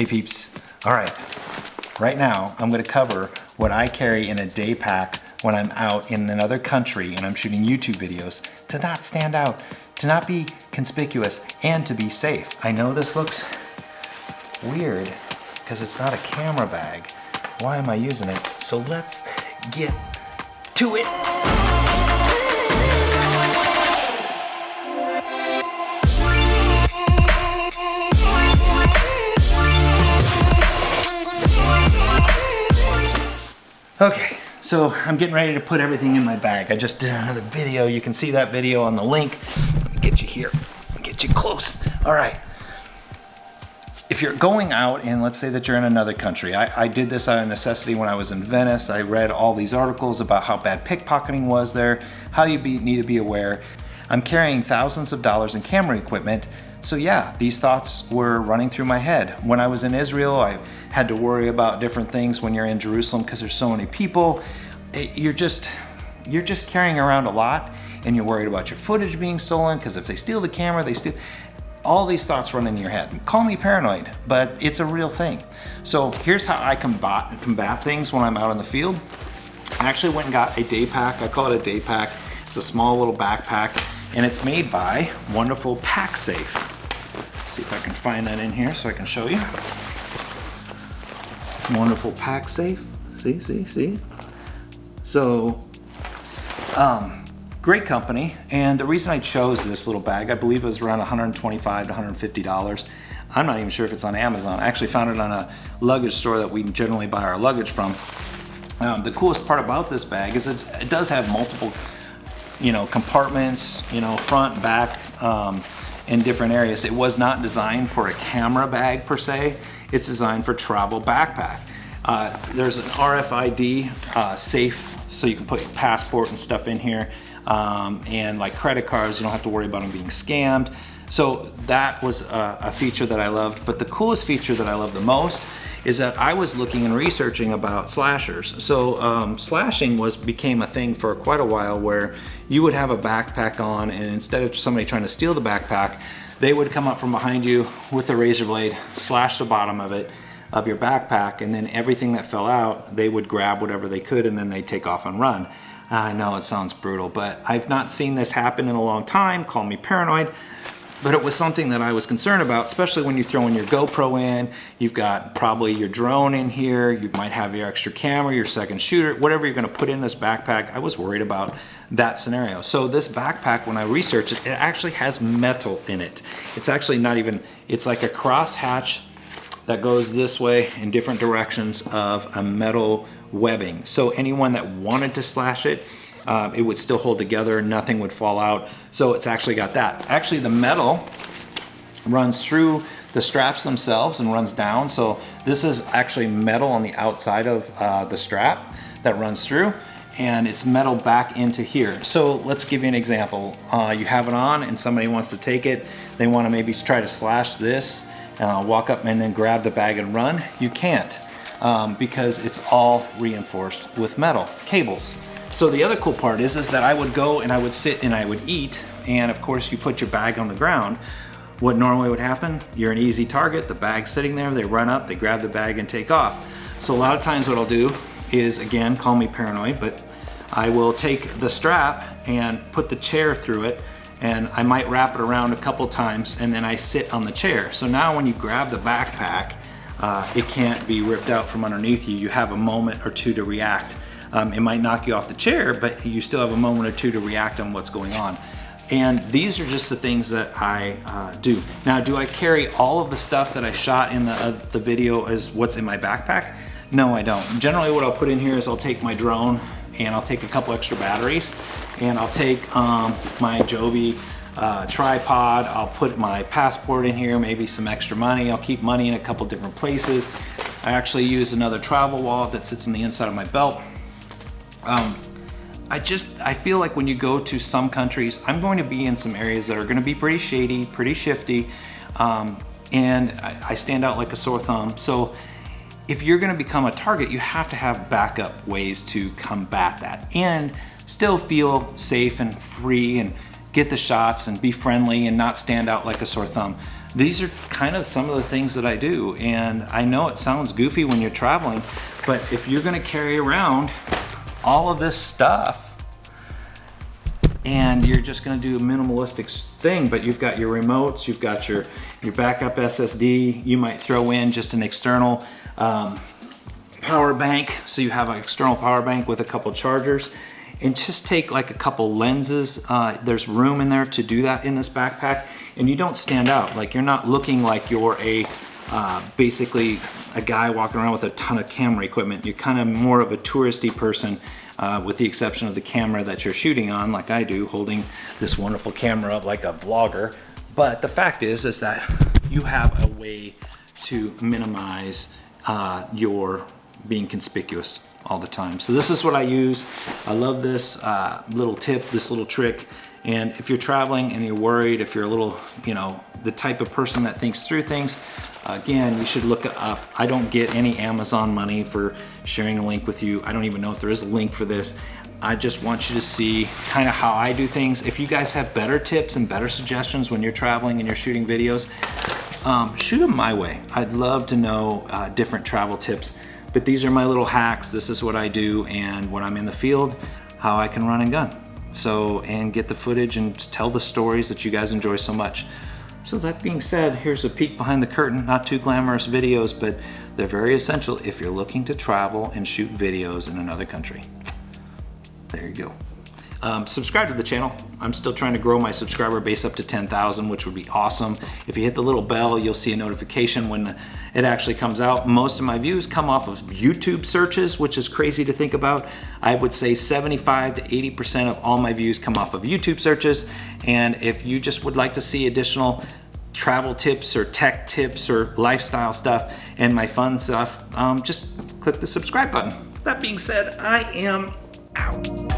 Hey peeps. All right, right now I'm gonna cover what I carry in a day pack when I'm out in another country and I'm shooting YouTube videos to not stand out, to not be conspicuous, and to be safe. I know this looks weird because it's not a camera bag. Why am I using it? So let's get to it. Okay, so I'm getting ready to put everything in my bag. I just did another video. You can see that video on the link. Let me get you here, get you close. All right. If you're going out and let's say that you're in another country, I did this out of necessity when I was in Venice. I read all these articles about how bad pickpocketing was there, how you need to be aware. I'm carrying thousands of dollars in camera equipment. So yeah, these thoughts were running through my head. When I was in Israel, I had to worry about different things when you're in Jerusalem because there's so many people. You're just carrying around a lot and you're worried about your footage being stolen because if they steal the camera, they steal. All these thoughts run in your head. Call me paranoid, but it's a real thing. So here's how I combat things when I'm out in the field. I actually went and got a day pack. I call it a day pack. It's a small little backpack and it's made by wonderful Pacsafe. See if I can find that in here so I can show you. Wonderful Pacsafe. See? So, great company. And the reason I chose this little bag, I believe it was around $125 to $150. I'm not even sure if it's on Amazon. I actually found it on a luggage store that we generally buy our luggage from. The coolest part about this bag is it does have multiple, compartments, front, back, in different areas. It was not designed for a camera bag per se. It's designed for travel backpack. There's an RFID safe, so you can put your passport and stuff in here, and like credit cards, you don't have to worry about them being scammed. So that was a feature that I loved. But the coolest feature that I love the most is that I was looking and researching about slashers. So slashing became a thing for quite a while where you would have a backpack on and instead of somebody trying to steal the backpack, they would come up from behind you with a razor blade, slash the bottom of your backpack, and then everything that fell out, they would grab whatever they could and then they'd take off and run. I know it sounds brutal, but I've not seen this happen in a long time. Call me paranoid. But it was something that I was concerned about, especially when you throw in your GoPro in, you've got probably your drone in here, you might have your extra camera, your second shooter, whatever you're gonna put in this backpack. I was worried about that scenario. So this backpack, when I researched it, it actually has metal in it. It's actually not even, it's like a cross hatch that goes this way in different directions of a metal webbing. So anyone that wanted to slash it, it would still hold together, nothing would fall out. So it's actually got that. Actually, the metal runs through the straps themselves and runs down. So this is actually metal on the outside of the strap that runs through, and it's metal back into here. So let's give you an example. You have it on and somebody wants to take it. They want to maybe try to slash this, walk up and then grab the bag and run. You can't because it's all reinforced with metal cables. So the other cool part is that I would go and I would sit and I would eat, and of course you put your bag on the ground. What normally would happen, you're an easy target, the bag's sitting there, they run up, they grab the bag and take off. So a lot of times what I'll do is, again, call me paranoid, but I will take the strap and put the chair through it, and I might wrap it around a couple times and then I sit on the chair. So now when you grab the backpack, it can't be ripped out from underneath you. You have a moment or two to react. It might knock you off the chair, but you still have a moment or two to react on what's going on. And these are just the things that I do. Now, do I carry all of the stuff that I shot in the video as what's in my backpack? No, I don't. Generally what I'll put in here is I'll take my drone and I'll take a couple extra batteries and I'll take my Joby tripod. I'll put my passport in here, maybe some extra money. I'll keep money in a couple different places. I actually use another travel wallet that sits in the inside of my belt. I feel like when you go to some countries, I'm going to be in some areas that are going to be pretty shady, pretty shifty, and I stand out like a sore thumb. So if you're going to become a target, you have to have backup ways to combat that and still feel safe and free and get the shots and be friendly and not stand out like a sore thumb. these are kind of some of the things that I do. And I know it sounds goofy when you're traveling, but if you're gonna carry around all of this stuff and you're just gonna do a minimalistic thing, but you've got your remotes, you've got your backup SSD, you might throw in just an external power bank, so you have an external power bank with a couple chargers, and just take like a couple lenses. There's room in there to do that in this backpack, and you don't stand out. Like, you're not looking like you're a basically a guy walking around with a ton of camera equipment. You're kind of more of a touristy person, with the exception of the camera that you're shooting on, like I do, holding this wonderful camera up like a vlogger. But the fact is that you have a way to minimize your being conspicuous all the time. So this is what I use. I love this little tip, this little trick. And if you're traveling and you're worried, if you're a little, you know, the type of person that thinks through things, again, you should look it up. I don't get any Amazon money for sharing a link with you. I don't even know if there is a link for this. I just want you to see kind of how I do things. If you guys have better tips and better suggestions when you're traveling and you're shooting videos, shoot them my way. I'd love to know different travel tips. But these are my little hacks. This is what I do, and when I'm in the field, how I can run and gun. So, and get the footage and tell the stories that you guys enjoy so much. So that being said, here's a peek behind the curtain. Not too glamorous videos, but they're very essential if you're looking to travel and shoot videos in another country. There you go. Subscribe to the channel. I'm still trying to grow my subscriber base up to 10,000, which would be awesome. If you hit the little bell, you'll see a notification when it actually comes out. Most of my views come off of YouTube searches, which is crazy to think about. I would say 75 to 80% of all my views come off of YouTube searches. And if you just would like to see additional travel tips or tech tips or lifestyle stuff and my fun stuff, just click the subscribe button. That being said, I am out.